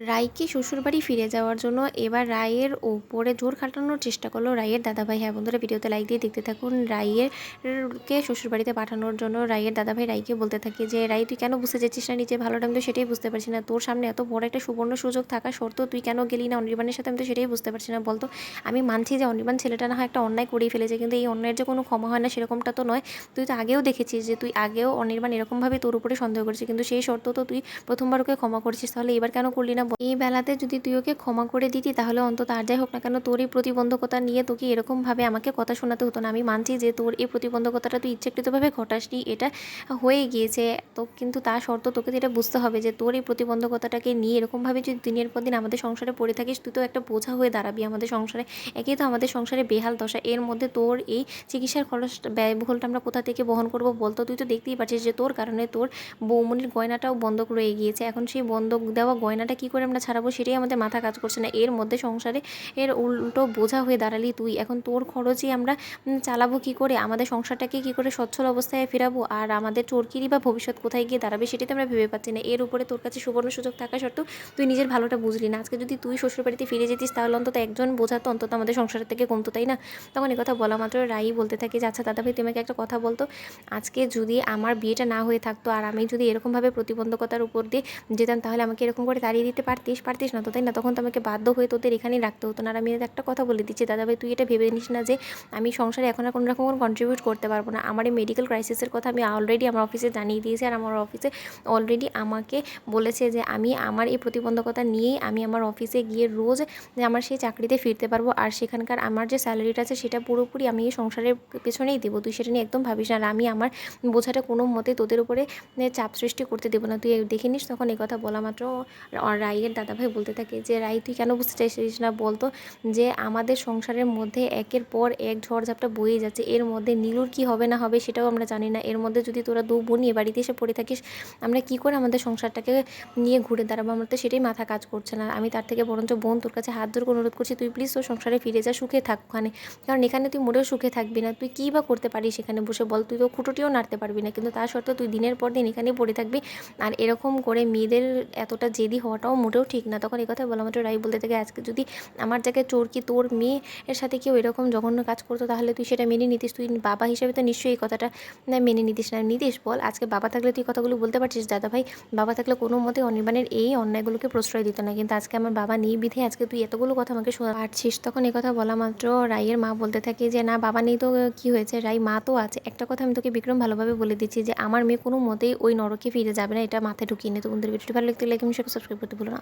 রাইকে শ্বশুরবাড়ি ফিরে যাওয়ার জন্য এবার রাইয়ের ওপরে জোর খাটানোর চেষ্টা করলো রাইয়ের দাদাভাই। হ্যাঁ বন্ধুরা, ভিডিওতে লাইক দিয়ে দেখতে থাকুন। রাইয়েরকে শ্বশুরবাড়িতে পাঠানোর জন্য রাইয়ের দাদাভাই রাইকে বলতে থাকে যে, রাই তুই কেন বুঝতে চাচ্ছিস না নিজে ভালো টাইম? তো সেটাই বুঝতে পারছি না, তোর সামনে এত বড় একটা সুবর্ণ সুযোগ থাকা সত্ত্বেও তুই কেন গেলি না অনির্বাণের সাথে? আমি তো সেটাই বুঝতে পারছি না। বলতো, আমি মানছি যে অনির্বাণ ছেলেটা না হয় একটা অন্যায় করেই ফেলেছে, কিন্তু এই অন্যায়ের যে কোনো ক্ষমা হয় না সেরকমটা তো নয়। তুই তো আগেও দেখেছিস যে তুই আগেও অনির্বাণ এরকমভাবে তোর উপরে সন্দেহ করেছিস, কিন্তু সেই সত্ত্বেও তো তুই প্রথমবার ওকে ক্ষমা করেছিস, তাহলে এবার কেন করলি না? এই বেলাতে যদি তুই ওকে ক্ষমা করে দিতি তাহলে অন্তত আর যাই হোক না কেন তোর এই প্রতিবন্ধকতা নিয়ে তোকে এরকমভাবে আমাকে কথা শোনাতে হতো না। আমি মানছি যে তোর এই প্রতিবন্ধকতাটা তুই ইচ্ছাকৃতভাবে ঘটাসনি, এটা হয়ে গিয়েছে তো, কিন্তু তা সত্ত্বেও তোকে তো এটা বুঝতে হবে যে তোর এই প্রতিবন্ধকতাটাকে নিয়ে এরকমভাবে যদি দিনের পর দিন আমাদের সংসারে পড়ে থাকিস, তুই তো একটা বোঝা হয়ে দাঁড়াবি আমাদের সংসারে। একেই তো আমাদের সংসারে বেহাল দশা, এর মধ্যে তোর এই চিকিৎসার খরচ ব্যয়বহুলটা আমরা কোথা থেকে বহন করবো বলতো? তুই তো দেখতেই পাচ্ছিস যে তোর কারণে তোর বৌমনির গয়নাটাও বন্ধক রয়ে গিয়েছে। এখন সেই বন্ধক দেওয়া গয়নাটা কী করে আমরা ছাড়াবো সেটাই আমাদের মাথা কাজ করছে না। এর মধ্যে সংসারে এর উল্টো বোঝা হয়ে দাঁড়ালি তুই। এখন তোর খরচই আমরা চালাবো কী করে? আমাদের সংসারটাকে কী করে সচ্ছল অবস্থায় ফেরাবো? আর আমাদের চরকিরই বা ভবিষ্যৎ কোথায় গিয়ে দাঁড়াবে সেটাই তো আমরা ভেবে পাচ্ছি না। এর উপরে তোর কাছে সুবর্ণ সুযোগ থাকা সত্ত্বেও তুই নিজের ভালোটা বুঝলি না। আজকে যদি তুই শ্বশুরবাড়িতে ফিরে যেতিস তাহলে অন্তত একজন বোঝা তো অন্তত আমাদের সংসারের থেকে কমতো, তাই না? তখন কথা বলা মাত্র রাই বলতে থাকে যে, আচ্ছা দাদাভাই, তুমি আমাকে একটা কথা বলতো, আজকে যদি আমার বিয়েটা না হয়ে থাকতো আর আমি যদি এরকমভাবে প্রতিবন্ধকতার উপর দিয়ে যেতাম, তাহলে আমাকে এরকম করে তাড়িয়ে দিতে পারতিস না তো, তাই না? তখন তো আমাকে বাধ্য হয়ে তোদের এখানেই রাখতে হতো না। আর আমি একটা কথা বলে দিচ্ছি দাদাভাই, তুই এটা ভেবে নিস না যে আমি সংসারে এখন আর কোনো রকম কন্ট্রিবিউট করতে পারবো না। আমার এই মেডিকেল ক্রাইসিসের কথা আমি অলরেডি আমার অফিসে জানিয়ে দিয়েছি, আর আমার অফিসে অলরেডি আমাকে বলেছে যে আমি আমার এই প্রতিবন্ধকতা নিয়েই আমি আমার অফিসে গিয়ে রোজ যে আমার সেই চাকরিতে ফিরতে পারবো, আর সেখানকার আমার যে স্যালারিটা আছে সেটা পুরোপুরি আমি এই সংসারের পেছনেই দেবো। তুই সেটা নিয়ে একদম ভাবিস না। আর আমি আমার বোঝাটা কোনো মতে তোদের উপরে চাপ সৃষ্টি করতে দেবো না, তুই দেখে নিস। তখন এই কথা বলা মাত্র রাইয়ের দাদাভাই বলতে থাকে যে, রাই তুই কেন বুঝতে চাইছিস না বলতো যে আমাদের সংসারের মধ্যে একের পর এক ঝড়ঝাপটা বয়েই যাচ্ছে, এর মধ্যে নীলুর কি হবে না হবে সেটাও আমরা জানি না। এর মধ্যে যদি তোরা দু বোনই এ বাড়িতে এসে পড়ে থাকিস, আমরা কী করে আমাদের সংসারটাকে নিয়ে ঘুরে দাঁড়াবো? আমার তো সেটাই মাথা কাজ করছে না। আমি তার থেকে বরঞ্চ বোন তোর কাছে হাত জোর করে অনুরোধ করছি, তুই প্লিজ তোর সংসারে ফিরে যা, সুখে থাক ওখানে। কারণ এখানে তুই মোটেও সুখে থাকবি না। তুই কী বা করতে পারিস এখানে বসে বল? তুই তো খুঁটোটিও নাড়তে পারবি না, কিন্তু তা সত্ত্বেও তুই দিনের পর দিন এখানেই পড়ে থাকবি। আর এরকম করে মেয়েদের এতটা জেদি হওয়াটাও মোটেও ঠিক না। তখন এই কথা বলা মাত্র রাই বলতে থাকে, আজকে যদি আমার জায়গায় চোরকি তোর মেয়ের সাথে কেউ এরকম জঘন্য কাজ করতো তাহলে তুই সেটা মেনে নিতিস? তুই বাবা হিসেবে তো নিশ্চয়ই এই কথাটা মেনে নিতিস না। নিতিস বল? আজকে বাবা থাকলে তুই কথাগুলো বলতে পারছিস দাদাভাই? বাবা থাকলে কোনো মতে অনির্বাণের এই অন্যায়গুলোকে প্রশ্রয় দিত না, কিন্তু আজকে আমার বাবা নেই বিধে আজকে তুই এতগুলো কথা আমাকে শোনা পারছিস। তখন এই কথা বলা মাত্র রাইয়ের মা বলতে থাকে যে, না বাবা নেই তো কি হয়েছে রাই, মা তো আছে। একটা কথা আমি তোকে বিক্রম ভালোভাবে বলে দিচ্ছি যে আমার মেয়ে কোনো মতেই ওই নরকে ফিরে যাবে না, এটা মাথায় ঢুকিয়ে নে। তো বন্ধুদের ভিডিওটি ভালো লাগতে লাইক এবং সাবস্ক্রাইব করতে ভুলো না।